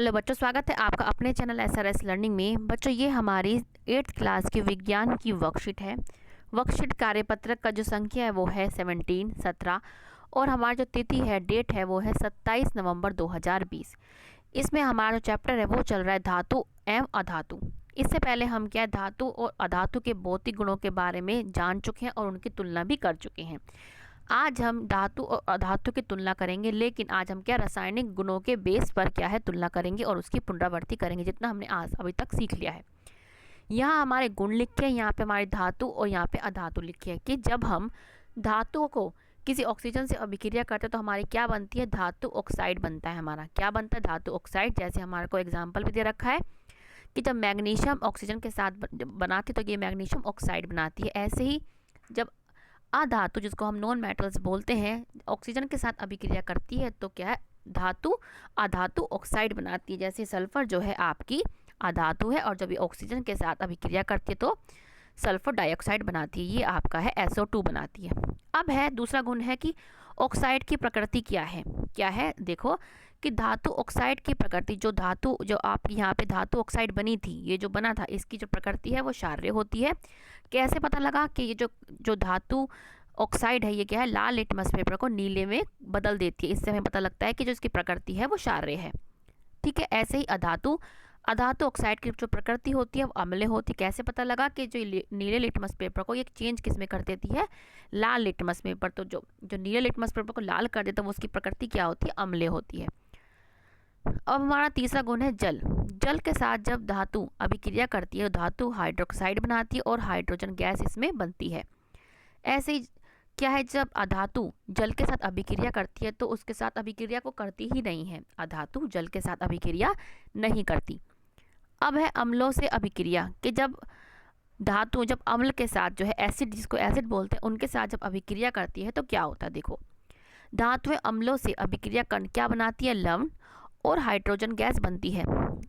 Hello बच्चों, स्वागत है आपका अपने चैनल SRS लर्निंग में। बच्चों, ये हमारी 8th क्लास की विज्ञान की वर्कशीट है। वर्कशीट कार्यपत्रक का जो संख्या है वो है 17 और हमारा जो तिथि है, डेट है, वो है 27 नवंबर 2020। इसमें हमारा जो चैप्टर है वो चल रहा है धातु एवं अधातु। इससे पहले हम क्या है, धातु और अधातु के भौतिक गुणों के बारे में जान चुके हैं और उनकी तुलना भी कर चुके हैं। आज हम धातु और अधातु की तुलना करेंगे, लेकिन आज हम क्या रासायनिक गुणों के बेस पर क्या है तुलना करेंगे और उसकी पुनरावृत्ति करेंगे, जितना हमने आज अभी तक सीख लिया है। यहाँ हमारे गुण लिखे हैं, यहाँ पे हमारी धातु और यहाँ पे अधातु लिखे हैं कि जब हम धातुओं को किसी ऑक्सीजन से अभिक्रिया करते हैं तो हमारी क्या बनती है, धातु ऑक्साइड बनता है। हमारा क्या बनता है, धातु ऑक्साइड। जैसे हमारे को एग्जाम्पल भी दे रखा है कि जब मैग्नीशियम ऑक्सीजन के साथ बनाती है तो ये मैग्नीशियम ऑक्साइड बनाती है। ऐसे ही जब अधातु, जिसको हम नॉन मेटल्स बोलते हैं, ऑक्सीजन के साथ अभिक्रिया करती है तो क्या है, धातु अधातु ऑक्साइड बनाती है। जैसे सल्फर जो है आपकी अधातु है और जब ये ऑक्सीजन के साथ अभिक्रिया करती है तो सल्फर डाइऑक्साइड बनाती है, ये आपका है SO2 बनाती है। अब है दूसरा गुण है कि ऑक्साइड की प्रकृति क्या है देखो कि धातु ऑक्साइड की प्रकृति, जो धातु जो आपकी यहाँ पे धातु ऑक्साइड बनी थी, ये जो बना था, इसकी जो प्रकृति है वो क्षारीय होती है। कैसे पता लगा कि ये जो धातु ऑक्साइड है ये क्या है, लाल लिटमस पेपर को नीले में बदल देती है। इससे हमें पता लगता है कि जो इसकी प्रकृति है वो क्षारीय है। ठीक है, ऐसे ही अधातु ऑक्साइड की जो प्रकृति होती है वो अम्लीय होती है। कैसे पता लगा कि जो नीले लिटमस पेपर को ये चेंज किस में कर देती है, लाल लिटमस पेपर। तो जो नीले लिटमस पेपर को लाल कर देता है वो उसकी प्रकृति क्या होती है, अम्लीय होती है। अब हमारा तीसरा गुण है जल के साथ जब धातु अभिक्रिया करती है, धातु हाइड्रोक्साइड बनाती है और हाइड्रोजन गैस इसमें बनती है। ऐसे ही क्या है, जब अधातु जल के साथ अभिक्रिया करती है तो उसके साथ अभिक्रिया को करती ही नहीं है, अधातु जल के साथ अभिक्रिया नहीं करती। अब है अम्लों से अभिक्रिया कि जब धातु जब अम्ल के साथ जो है एसिड, जिसको एसिड बोलते हैं, उनके साथ जब अभिक्रिया करती है तो क्या होता है, देखो धातुएं अम्लों से अभिक्रिया कर क्या बनाती है, लवण और हाइड्रोजन गैस बनती है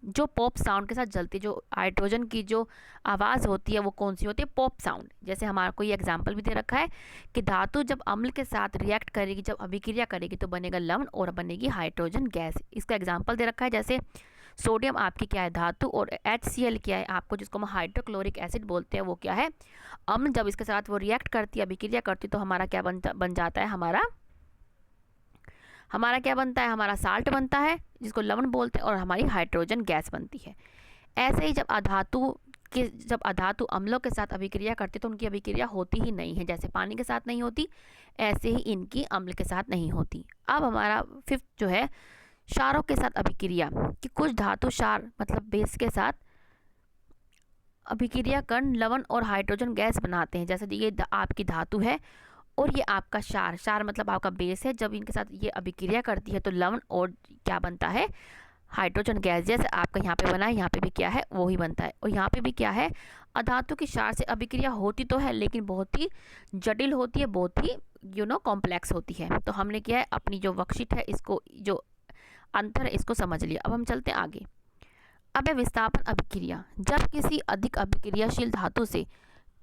जो पॉप साउंड के साथ जलती है। जो हाइड्रोजन की जो आवाज़ होती है वो कौन सी होती है, पॉप साउंड। जैसे हमारा को ये एग्जांपल भी दे रखा है कि धातु जब अम्ल के साथ रिएक्ट करेगी, जब अभिक्रिया करेगी तो बनेगा लवण और बनेगी हाइड्रोजन गैस। इसका एग्जाम्पल दे रखा है, जैसे सोडियम आपकी क्या है, धातु, और HCl क्या है आपको, जिसको हम हाइड्रोक्लोरिक एसिड बोलते हैं, वो क्या है, अम्ल। जब इसके साथ वो रिएक्ट करती है, अभिक्रिया करती है तो हमारा क्या बन जाता है, हमारा क्या बनता है, हमारा साल्ट बनता है, जिसको लवण बोलते हैं, और हमारी हाइड्रोजन गैस बनती है। ऐसे ही जब अधातु अम्लों के साथ अभिक्रिया करती है तो उनकी अभिक्रिया होती ही नहीं है। जैसे पानी के साथ नहीं होती, ऐसे ही इनकी अम्ल के साथ नहीं होती। अब हमारा फिफ्थ जो है, क्षारों के साथ अभिक्रिया, कि कुछ धातु क्षार मतलब बेस के साथ अभिक्रिया कर लवण और हाइड्रोजन गैस बनाते हैं। जैसे ये आपकी धातु है और ये आपका क्षार मतलब आपका बेस है। जब इनके साथ ये अभिक्रिया करती है तो लवण और क्या बनता है, हाइड्रोजन गैस। जैसे आपका यहाँ पे बना है, यहाँ पे भी क्या है, वो ही बनता है। और यहाँ पे भी क्या है, अधातु की क्षार से अभिक्रिया होती तो है लेकिन बहुत ही जटिल होती है, बहुत ही कॉम्प्लेक्स होती है। तो हमने क्या है, अपनी जो वर्कशीट है, इसको जो अंतर है इसको समझ लिया। अब हम चलते हैं आगे। अब है विस्थापन अभिक्रिया। जब किसी अधिक अभिक्रियाशील धातु से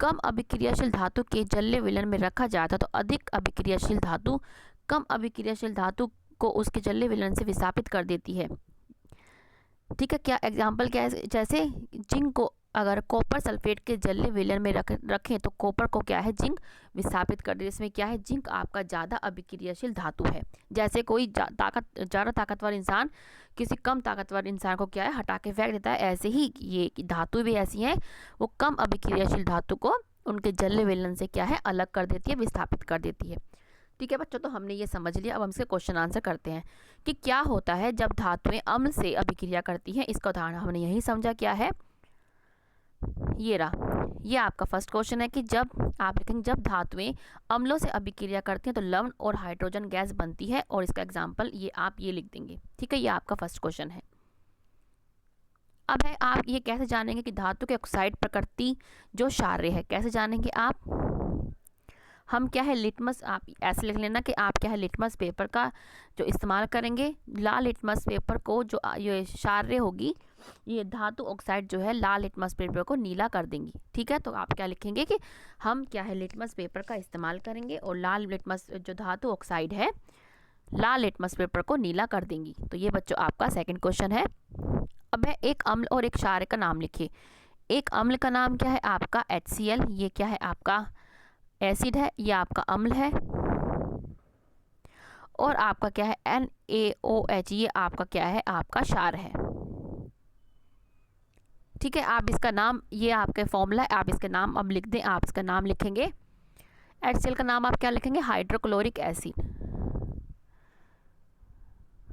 कम अभिक्रियाशील धातु के जल्य विलयन में रखा जाता तो अधिक अभिक्रियाशील धातु कम अभिक्रियाशील धातु को उसके जल्य विलयन से विस्थापित कर देती है। ठीक है, क्या एग्जाम्पल क्या है, जैसे जिंक को अगर कॉपर सल्फेट के जल्य विलयन में रखें तो कॉपर को क्या है, जिंक विस्थापित कर दे। इसमें क्या है, जिंक आपका ज़्यादा अभिक्रियाशील धातु है। जैसे कोई ज़्यादा ताकतवर इंसान किसी कम ताकतवर इंसान को क्या है, हटा के फेंक देता है, ऐसे ही ये धातु भी ऐसी हैं, वो कम अभिक्रियाशील धातु को उनके जल्य विलयन से क्या है, अलग कर देती है, विस्थापित कर देती है। ठीक है बच्चों, तो हमने ये समझ लिया। अब हम इसके क्वेश्चन आंसर करते हैं कि क्या होता है जब धातुएं अम्ल से अभिक्रिया करती हैं। इसका उदाहरण हमने यही समझा क्या है, ये रहा। ये आपका फर्स्ट क्वेश्चन है कि जब आप लिखेंगे जब धातुएं अम्लों से अभिक्रिया करती हैं तो लवण और हाइड्रोजन गैस बनती है, और इसका एग्जाम्पल ये आप ये लिख देंगे। ठीक है, ये आपका फर्स्ट क्वेश्चन है। अब है आप ये कैसे जानेंगे कि धातु के ऑक्साइड प्रकृति जो क्षारीय है, कैसे जानेंगे आप, हम क्या है लिटमस, आप ऐसे लिख लेना कि आप क्या है लिटमस पेपर का जो इस्तेमाल करेंगे, लाल लिटमस पेपर को जो ये क्षारीय होगी, ये धातु ऑक्साइड जो है लाल लिटमस पेपर को नीला कर देंगी। ठीक है, तो आप क्या लिखेंगे कि हम क्या है लिटमस पेपर का इस्तेमाल करेंगे और लाल लिटमस जो धातु ऑक्साइड है लाल लिटमस पेपर को नीला कर देंगी। तो ये बच्चों आपका सेकंड क्वेश्चन है। अब है एक अम्ल और एक क्षार का नाम लिखिए। एक अम्ल का नाम क्या है आपका HCl, ये क्या है आपका एसिड है, ये आपका अम्ल है। और आपका क्या है NaOH, ये आपका क्या है आपका क्षार है। ठीक है, आप इसका नाम, ये आपका फॉर्मूला है, आप इसका नाम अब लिख दें। आप इसका नाम लिखेंगे HCl का नाम आप क्या लिखेंगे, हाइड्रोक्लोरिक एसिड,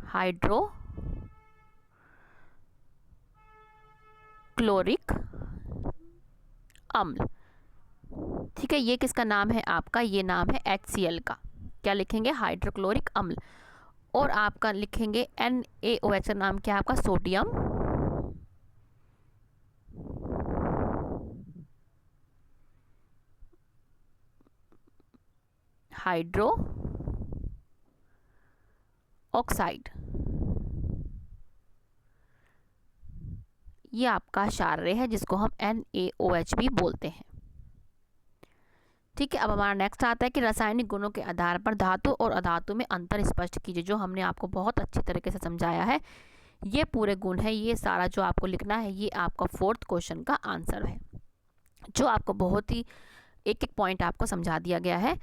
हाइड्रोक्लोरिक अम्ल। ठीक है, ये किसका नाम है आपका, ये नाम है HCl का, क्या लिखेंगे हाइड्रोक्लोरिक अम्ल। और आपका लिखेंगे NaOH का नाम क्या है आपका सोडियम हाइड्रो ऑक्साइड, ये आपका क्षार है जिसको हम NaOH भी बोलते हैं। ठीक है, अब हमारा नेक्स्ट आता है कि रासायनिक गुणों के आधार पर धातु और अधातु में अंतर स्पष्ट कीजिए। जो हमने आपको बहुत अच्छी तरीके से समझाया है, ये पूरे गुण है, ये सारा जो आपको लिखना है, ये आपका 4th क्वेश्चन का आंसर है, जो आपको बहुत ही एक एक पॉइंट आपको समझा दिया गया है।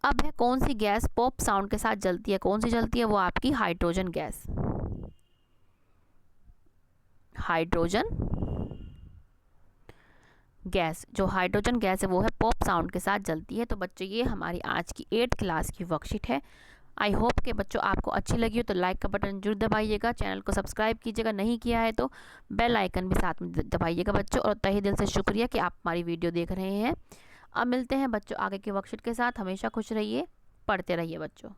अब है कौन सी गैस पॉप साउंड के साथ जलती है, कौन सी जलती है, वो आपकी हाइड्रोजन गैस, हाइड्रोजन गैस, जो हाइड्रोजन गैस है वो है पॉप साउंड के साथ जलती है। तो बच्चों ये हमारी आज की 8th क्लास की वर्कशीट है। आई होप कि बच्चों आपको अच्छी लगी हो तो लाइक का बटन जरूर दबाइएगा, चैनल को सब्सक्राइब कीजिएगा, नहीं किया है तो बेल आइकन भी साथ में दबाइएगा बच्चों। और तहे दिल से शुक्रिया कि आप हमारी वीडियो देख रहे हैं। अब मिलते हैं बच्चों आगे की वर्कशीट के साथ। हमेशा खुश रहिए, पढ़ते रहिए बच्चों।